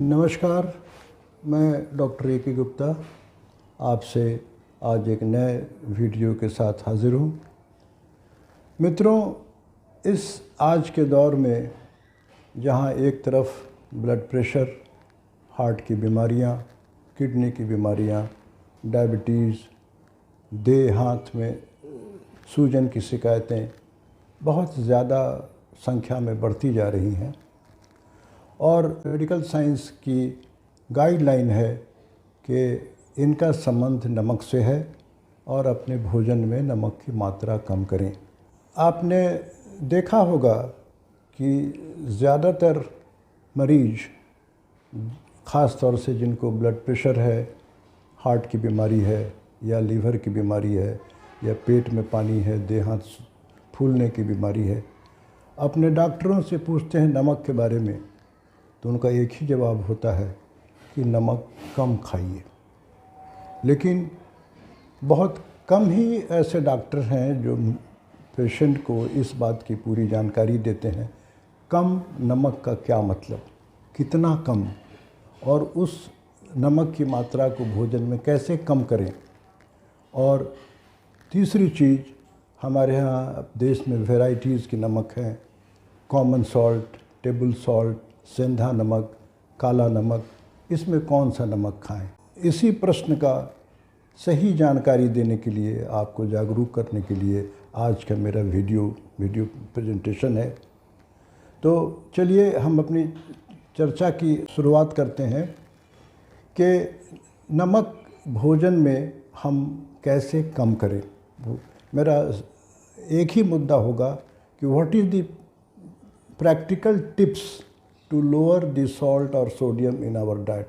नमस्कार। मैं doctor A के गुप्ता आपसे आज एक नए वीडियो के साथ हाज़िर हूँ। मित्रों, इस आज के दौर में जहाँ एक तरफ ब्लड प्रेशर, हार्ट की बीमारियाँ, किडनी की बीमारियाँ, डायबिटीज़, देह हाथ में सूजन की शिकायतें बहुत ज़्यादा संख्या में बढ़ती जा रही हैं और मेडिकल साइंस की गाइडलाइन है कि इनका संबंध नमक से है और अपने भोजन में नमक की मात्रा कम करें। आपने देखा होगा कि ज़्यादातर मरीज, ख़ास तौर से जिनको ब्लड प्रेशर है, हार्ट की बीमारी है या लीवर की बीमारी है या पेट में पानी है, देह हाथ फूलने की बीमारी है, अपने डॉक्टरों से पूछते हैं नमक के बारे में तो उनका एक ही जवाब होता है कि नमक कम खाइए। लेकिन बहुत कम ही ऐसे डॉक्टर हैं जो पेशेंट को इस बात की पूरी जानकारी देते हैं कम नमक का क्या मतलब, कितना कम, और उस नमक की मात्रा को भोजन में कैसे कम करें। और तीसरी चीज़, हमारे यहाँ देश में वैरायटीज़ की नमक हैं, कॉमन सॉल्ट, टेबल सॉल्ट, सेंधा नमक, काला नमक, इसमें कौन सा नमक खाएं। इसी प्रश्न का सही जानकारी देने के लिए, आपको जागरूक करने के लिए आज का मेरा वीडियो प्रेजेंटेशन है। तो चलिए हम अपनी चर्चा की शुरुआत करते हैं कि नमक भोजन में हम कैसे कम करें। मेरा एक ही मुद्दा होगा कि what is the practical tips to lower the salt और सोडियम इन आवर डाइट।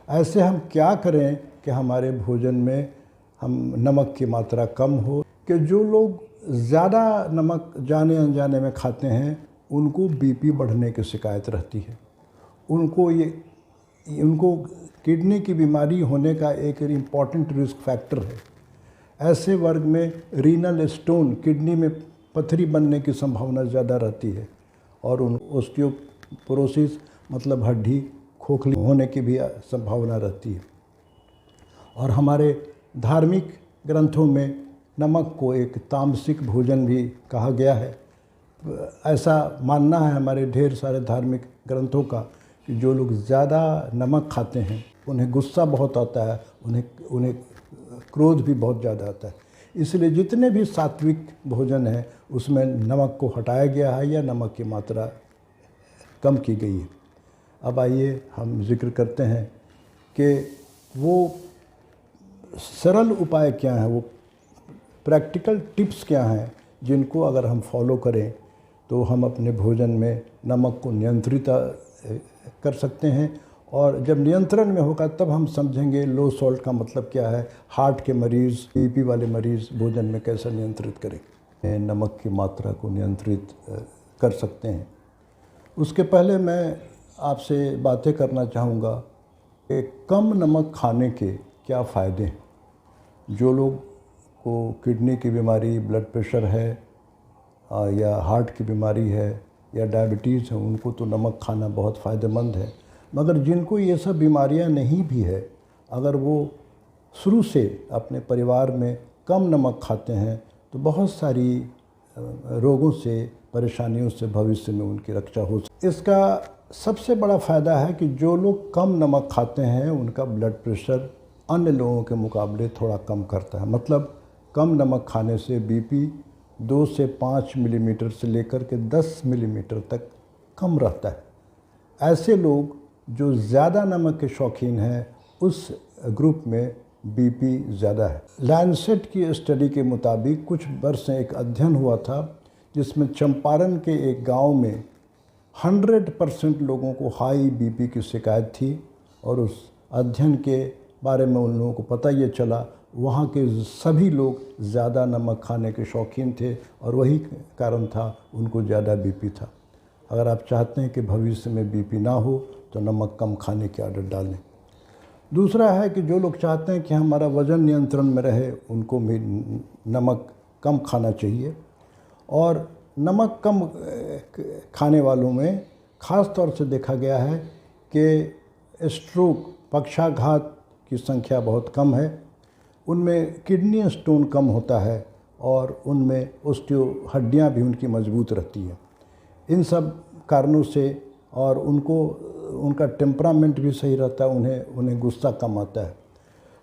ऐसे हम क्या करें कि हमारे भोजन में हम नमक की मात्रा कम हो। कि जो लोग ज़्यादा नमक जाने अनजाने में खाते हैं उनको बीपी बढ़ने की शिकायत रहती है, उनको किडनी की बीमारी होने का एक इम्पॉर्टेंट रिस्क फैक्टर है। ऐसे वर्ग में रीनल स्टोन, किडनी में पथरी बनने की संभावना ज़्यादा रहती है और ऑस्टियोपोरोसिस मतलब हड्डी खोखली होने की भी संभावना रहती है। और हमारे धार्मिक ग्रंथों में नमक को एक तामसिक भोजन भी कहा गया है। ऐसा मानना है हमारे ढेर सारे धार्मिक ग्रंथों का कि जो लोग ज़्यादा नमक खाते हैं उन्हें गुस्सा बहुत आता है, उन्हें क्रोध भी बहुत ज़्यादा आता है। इसलिए जितने भी सात्विक भोजन हैं उसमें नमक को हटाया गया है या नमक की मात्रा कम की गई है। अब आइए हम जिक्र करते हैं कि वो सरल उपाय क्या हैं, वो प्रैक्टिकल टिप्स क्या हैं जिनको अगर हम फॉलो करें तो हम अपने भोजन में नमक को नियंत्रित कर सकते हैं। और जब नियंत्रण में होगा तब हम समझेंगे लो सॉल्ट का मतलब क्या है। हार्ट के मरीज़, बीपी वाले मरीज़ भोजन में कैसे नियंत्रित करें, नमक की मात्रा को नियंत्रित कर सकते हैं। उसके पहले मैं आपसे बातें करना चाहूँगा कि कम नमक खाने के क्या फ़ायदे हैं। जो लोग को किडनी की बीमारी, ब्लड प्रेशर है या हार्ट की बीमारी है या डायबिटीज़ है, उनको तो नमक खाना बहुत फ़ायदेमंद है। मगर जिनको ये सब बीमारियां नहीं भी है, अगर वो शुरू से अपने परिवार में कम नमक खाते हैं तो बहुत सारी रोगों से, परेशानियों से भविष्य में उनकी रक्षा हो सकती है। इसका सबसे बड़ा फ़ायदा है कि जो लोग कम नमक खाते हैं उनका ब्लड प्रेशर अन्य लोगों के मुकाबले थोड़ा कम करता है। मतलब कम नमक खाने से बीपी 2 से 5 मिलीमीटर से लेकर के 10 मिलीमीटर तक कम रहता है। ऐसे लोग जो ज़्यादा नमक के शौकीन हैं उस ग्रुप में बीपी ज़्यादा है। लैंसेट की स्टडी के मुताबिक कुछ वर्ष से एक अध्ययन हुआ था जिसमें चंपारण के एक गांव में 100% लोगों को हाई बीपी की शिकायत थी। और उस अध्ययन के बारे में उन लोगों को पता ये चला, वहाँ के सभी लोग ज़्यादा नमक खाने के शौकीन थे और वही कारण था उनको ज़्यादा बीपी था। अगर आप चाहते हैं कि भविष्य में बीपी ना हो तो नमक कम खाने की आदत डालें। दूसरा है कि जो लोग चाहते हैं कि हमारा वज़न नियंत्रण में रहे उनको भी नमक कम खाना चाहिए। और नमक कम खाने वालों में ख़ास तौर से देखा गया है कि स्ट्रोक, पक्षाघात की संख्या बहुत कम है, उनमें किडनी स्टोन कम होता है और उनमें ओस्टियो हड्डियाँ भी उनकी मजबूत रहती हैं। इन सब कारणों से और उनका टेम्परामेंट भी सही रहता है, उन्हें गुस्सा कम आता है।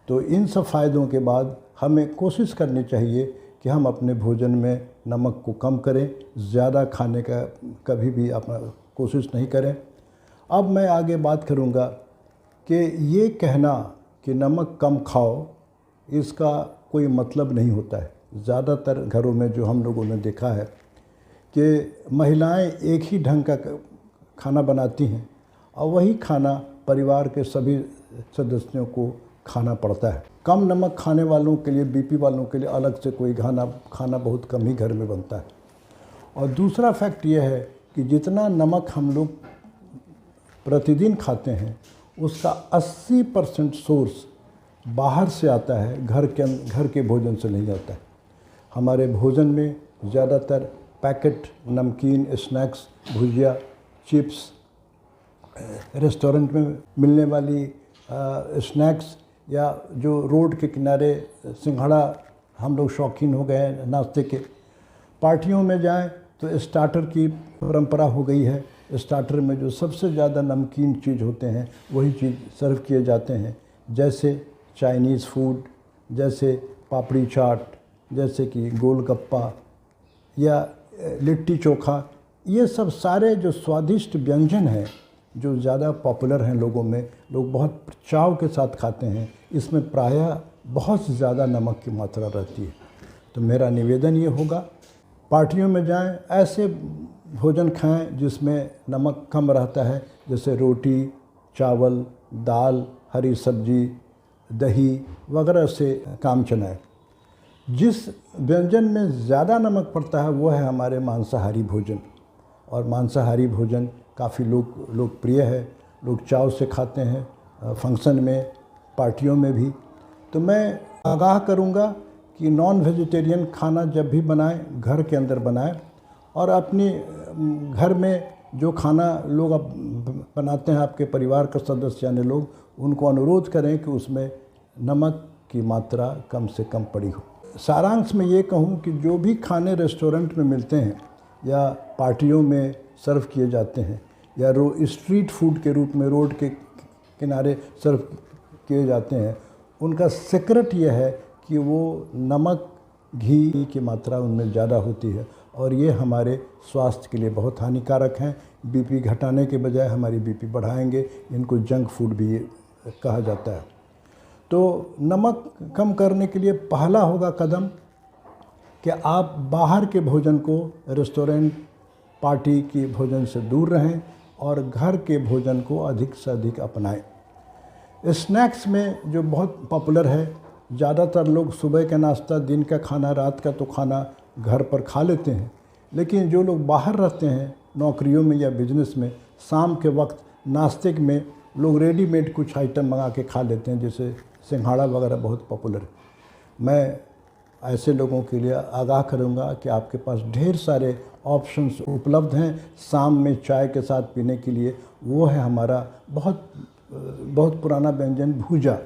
तो इन सब फ़ायदों के बाद हमें कोशिश करनी चाहिए कि हम अपने भोजन में नमक को कम करें, ज़्यादा खाने का कभी भी अपना कोशिश नहीं करें। अब मैं आगे बात करूंगा कि ये कहना कि नमक कम खाओ, इसका कोई मतलब नहीं होता है। ज़्यादातर घरों में जो हम लोगों ने देखा है कि महिलाएं एक ही ढंग का खाना बनाती हैं और वही खाना परिवार के सभी सदस्यों को खाना पड़ता है। कम नमक खाने वालों के लिए, बीपी वालों के लिए अलग से कोई खाना बहुत कम ही घर में बनता है। और दूसरा फैक्ट यह है कि जितना नमक हम लोग प्रतिदिन खाते हैं उसका 80% सोर्स बाहर से आता है, घर के भोजन से नहीं आता है। हमारे भोजन में ज़्यादातर पैकेट नमकीन, स्नैक्स, भुजिया, चिप्स, रेस्टोरेंट में मिलने वाली स्नैक्स या जो रोड के किनारे सिंघाड़ा, हम लोग शौकीन हो गए हैं नाश्ते के। पार्टियों में जाएं तो स्टार्टर की परंपरा हो गई है। स्टार्टर में जो सबसे ज़्यादा नमकीन चीज़ होते हैं वही चीज़ सर्व किए जाते हैं, जैसे चाइनीज़ फूड, जैसे पापड़ी चाट, जैसे कि गोलगप्पा या लिट्टी चोखा। ये सब सारे जो स्वादिष्ट व्यंजन हैं जो ज़्यादा पॉपुलर हैं लोगों में, लोग बहुत चाव के साथ खाते हैं, इसमें प्रायः बहुत ज़्यादा नमक की मात्रा रहती है। तो मेरा निवेदन ये होगा, पार्टियों में जाएं, ऐसे भोजन खाएं जिसमें नमक कम रहता है, जैसे रोटी, चावल, दाल, हरी सब्जी, दही वगैरह से काम चलाएं। जिस व्यंजन में ज़्यादा नमक पड़ता है वो है हमारे मांसाहारी भोजन, और मांसाहारी भोजन काफ़ी लोकप्रिय है, लोग चाव से खाते हैं, फंक्शन में, पार्टियों में भी। तो मैं आगाह करूँगा कि नॉन वेजिटेरियन खाना जब भी बनाएं घर के अंदर बनाएं, और अपने घर में जो खाना लोग अब बनाते हैं, आपके परिवार का सदस्य यानी लोग, उनको अनुरोध करें कि उसमें नमक की मात्रा कम से कम पड़ी हो। सारांश में ये कहूँ कि जो भी खाने रेस्टोरेंट में मिलते हैं या पार्टियों में सर्व किए जाते हैं या स्ट्रीट फूड के रूप में रोड के किनारे सर्व किए जाते हैं, उनका सीक्रेट यह है कि वो नमक, घी की मात्रा उनमें ज़्यादा होती है और ये हमारे स्वास्थ्य के लिए बहुत हानिकारक हैं। बीपी घटाने के बजाय हमारी बीपी बढ़ाएंगे। इनको जंक फूड भी कहा जाता है। तो नमक कम करने के लिए पहला होगा कदम कि आप बाहर के भोजन को, रेस्टोरेंट, पार्टी के भोजन से दूर रहें और घर के भोजन को अधिक से अधिक अपनाएं। स्नैक्स में जो बहुत पॉपुलर है, ज़्यादातर लोग सुबह का नाश्ता, दिन का खाना, रात का तो खाना घर पर खा लेते हैं, लेकिन जो लोग बाहर रहते हैं नौकरियों में या बिजनेस में, शाम के वक्त नाश्ते में लोग रेडीमेड कुछ आइटम मंगा के खा लेते हैं, जैसे सिंघाड़ा वगैरह बहुत पॉपुलर है। मैं ऐसे लोगों के लिए आगाह करूंगा कि आपके पास ढेर सारे ऑप्शंस उपलब्ध हैं शाम में चाय के साथ पीने के लिए। वो है हमारा बहुत पुराना व्यंजन भूजा।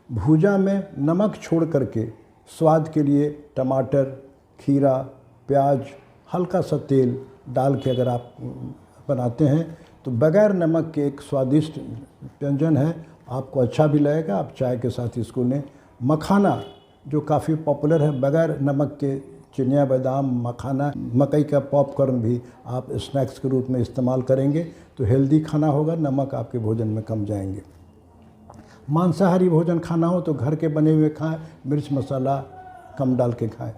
भूजा में नमक छोड़ करके स्वाद के लिए टमाटर, खीरा, प्याज, हल्का सा तेल डाल के अगर आप बनाते हैं तो बग़ैर नमक के एक स्वादिष्ट व्यंजन है। आपको अच्छा भी लगेगा, आप चाय के साथ इसको लें। मखाना जो काफ़ी पॉपुलर है, बग़ैर नमक के चिनिया बादाम, मखाना, मकई का पॉपकॉर्न भी आप स्नैक्स के रूप में इस्तेमाल करेंगे तो हेल्दी खाना होगा, नमक आपके भोजन में कम जाएंगे। मांसाहारी भोजन खाना हो तो घर के बने हुए खाएं, मिर्च मसाला कम डाल के खाएं।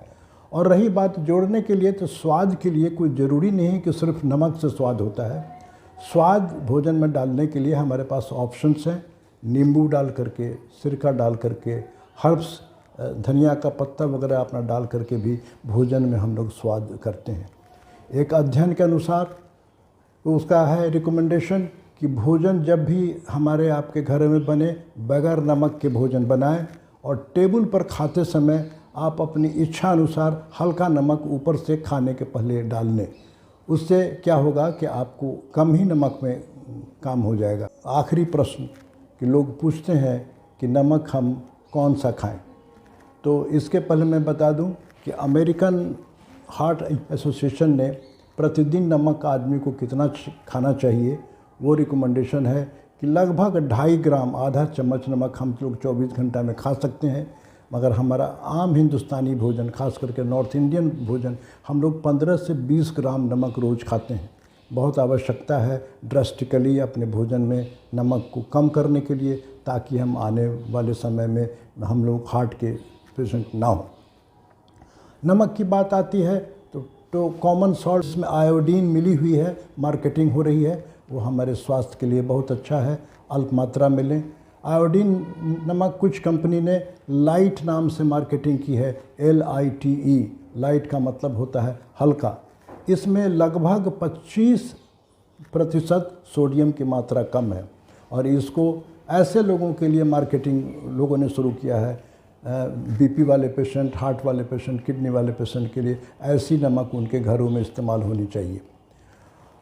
और रही बात जोड़ने के लिए, तो स्वाद के लिए कोई ज़रूरी नहीं कि सिर्फ नमक से स्वाद होता है। स्वाद भोजन में डालने के लिए हमारे पास ऑप्शंस हैं। नींबू डाल करके, सिरका डाल करके, हर्ब्स, धनिया का पत्ता वगैरह अपना डाल करके भी भोजन में हम लोग स्वाद करते हैं। एक अध्ययन के अनुसार उसका है रिकमेंडेशन कि भोजन जब भी हमारे आपके घर में बने, बगैर नमक के भोजन बनाएं और टेबल पर खाते समय आप अपनी इच्छा अनुसार हल्का नमक ऊपर से खाने के पहले डाल लें। उससे क्या होगा कि आपको कम ही नमक में काम हो जाएगा। आखिरी प्रश्न कि लोग पूछते हैं कि नमक हम कौन सा खाएं, तो इसके पहले मैं बता दूं कि अमेरिकन हार्ट एसोसिएशन ने प्रतिदिन नमक आदमी को कितना खाना चाहिए, वो रिकमेंडेशन है कि लगभग 2.5 ग्राम, आधा चम्मच नमक हम लोग 24 घंटा में खा सकते हैं। मगर हमारा आम हिंदुस्तानी भोजन, खास करके नॉर्थ इंडियन भोजन, हम लोग 15 से 20 ग्राम नमक रोज़ खाते हैं। बहुत आवश्यकता है ड्रास्टिकली अपने भोजन में नमक को कम करने के लिए, ताकि हम आने वाले समय में हम लोग हार्ट के पेशेंट ना हो। नमक की बात आती है तो कॉमन सॉल्ट्स में आयोडीन मिली हुई है, मार्केटिंग हो रही है, वो हमारे स्वास्थ्य के लिए बहुत अच्छा है, अल्प मात्रा में लें। आयोडीन नमक कुछ कंपनी ने लाइट नाम से मार्केटिंग की है, LITE। लाइट का मतलब होता है हल्का। इसमें लगभग 25% सोडियम की मात्रा कम है, और इसको ऐसे लोगों के लिए मार्केटिंग लोगों ने शुरू किया है, BP वाले पेशेंट, हार्ट वाले पेशेंट, किडनी वाले पेशेंट के लिए ऐसी नमक उनके घरों में इस्तेमाल होनी चाहिए।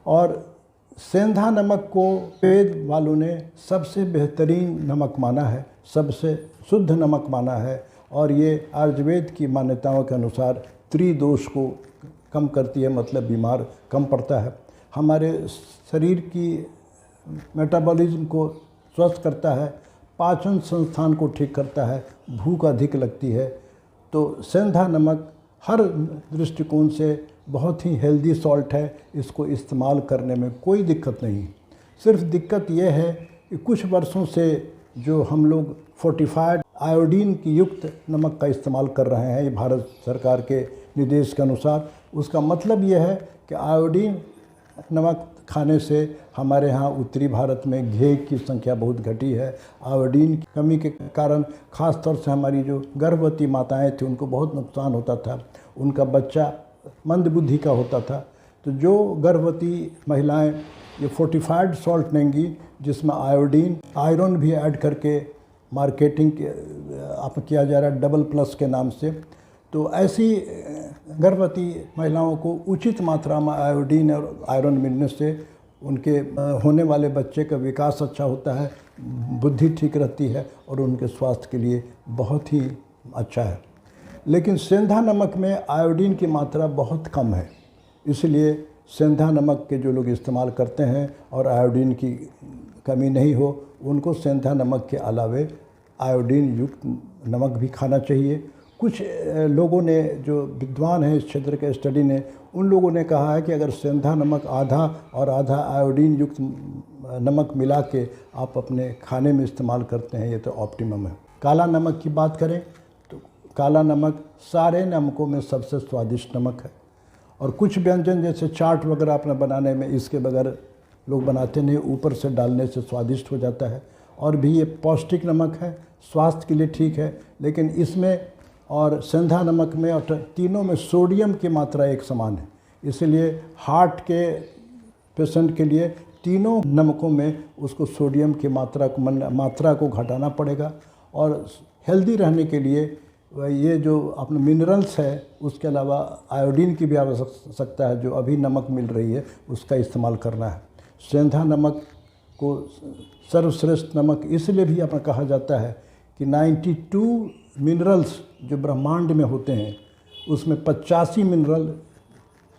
और सेंधा नमक को वेद वालों ने सबसे बेहतरीन नमक माना है, सबसे शुद्ध नमक माना है, और ये आयुर्वेद की मान्यताओं के अनुसार त्रिदोष को कम करती है, मतलब बीमार कम पड़ता है, हमारे शरीर की मेटाबॉलिज्म को स्वस्थ करता है, पाचन संस्थान को ठीक करता है, भूख अधिक लगती है। तो सेंधा नमक हर दृष्टिकोण से बहुत ही हेल्दी सॉल्ट है, इसको इस्तेमाल करने में कोई दिक्कत नहीं। सिर्फ दिक्कत यह है कि कुछ वर्षों से जो हम लोग फोर्टिफाइड आयोडीन की युक्त नमक का इस्तेमाल कर रहे हैं, ये भारत सरकार के निर्देश के अनुसार, उसका मतलब यह है कि आयोडीन नमक खाने से हमारे यहाँ उत्तरी भारत में घेघ की संख्या बहुत घटी है। आयोडीन की कमी के कारण ख़ास तौर से हमारी जो गर्भवती माताएं थी उनको बहुत नुकसान होता था, उनका बच्चा मंदबुद्धि का होता था। तो जो गर्भवती महिलाएं ये फोर्टिफाइड सॉल्ट लेंगी, जिसमें आयोडीन, आयरन भी ऐड करके मार्केटिंग आप किया जा रहा है डबल प्लस के नाम से, तो ऐसी गर्भवती महिलाओं को उचित मात्रा में आयोडीन और आयरन मिलने से उनके होने वाले बच्चे का विकास अच्छा होता है, बुद्धि ठीक रहती है, और उनके स्वास्थ्य के लिए बहुत ही अच्छा है। लेकिन सेंधा नमक में आयोडीन की मात्रा बहुत कम है, इसलिए सेंधा नमक के जो लोग इस्तेमाल करते हैं और आयोडीन की कमी नहीं हो, उनको सेंधा नमक के अलावे आयोडीन युक्त नमक भी खाना चाहिए। कुछ लोगों ने, जो विद्वान हैं इस क्षेत्र के स्टडी ने, उन लोगों ने कहा है कि अगर सेंधा नमक आधा और आधा आयोडीन युक्त नमक मिला के आप अपने खाने में इस्तेमाल करते हैं, ये तो ऑप्टिमम है। काला नमक की बात करें तो काला नमक सारे नमकों में सबसे स्वादिष्ट नमक है, और कुछ व्यंजन जैसे चाट वगैरह अपना बनाने में इसके बगैर लोग बनाते नहीं, ऊपर से डालने से स्वादिष्ट हो जाता है। और भी ये पौष्टिक नमक है, स्वास्थ्य के लिए ठीक है, लेकिन इसमें और सेंधा नमक में और तीनों में सोडियम की मात्रा एक समान है, इसलिए हार्ट के पेशेंट के लिए तीनों नमकों में उसको सोडियम की मात्रा को घटाना पड़ेगा। और हेल्दी रहने के लिए ये जो अपने मिनरल्स है, उसके अलावा आयोडीन की भी आवश्यकता है, जो अभी नमक मिल रही है उसका इस्तेमाल करना है। सेंधा नमक को सर्वश्रेष्ठ नमक इसलिए भी अपना कहा जाता है कि 92 मिनरल्स जो ब्रह्मांड में होते हैं, उसमें 85 मिनरल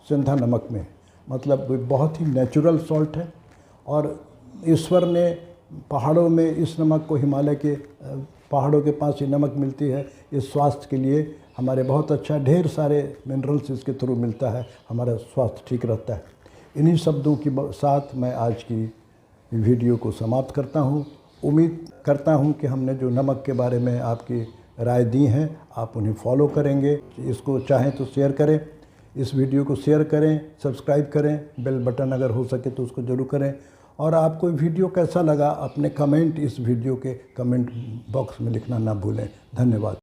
सेंधा नमक में, मतलब वो बहुत ही नेचुरल सॉल्ट है। और ईश्वर ने पहाड़ों में इस नमक को, हिमालय के पहाड़ों के पास ये नमक मिलती है, इस स्वास्थ्य के लिए हमारे बहुत अच्छा, ढेर सारे मिनरल्स इसके थ्रू मिलता है, हमारा स्वास्थ्य ठीक रहता है। इन्हीं शब्दों के साथ मैं आज की वीडियो को समाप्त करता हूँ। उम्मीद करता हूँ कि हमने जो नमक के बारे में आपकी राय दी हैं, आप उन्हें फॉलो करेंगे। इसको चाहें तो शेयर करें, इस वीडियो को शेयर करें, सब्सक्राइब करें, बेल बटन अगर हो सके तो उसको ज़रूर करें। और आपको वीडियो कैसा लगा, अपने कमेंट इस वीडियो के कमेंट बॉक्स में लिखना ना भूलें। धन्यवाद।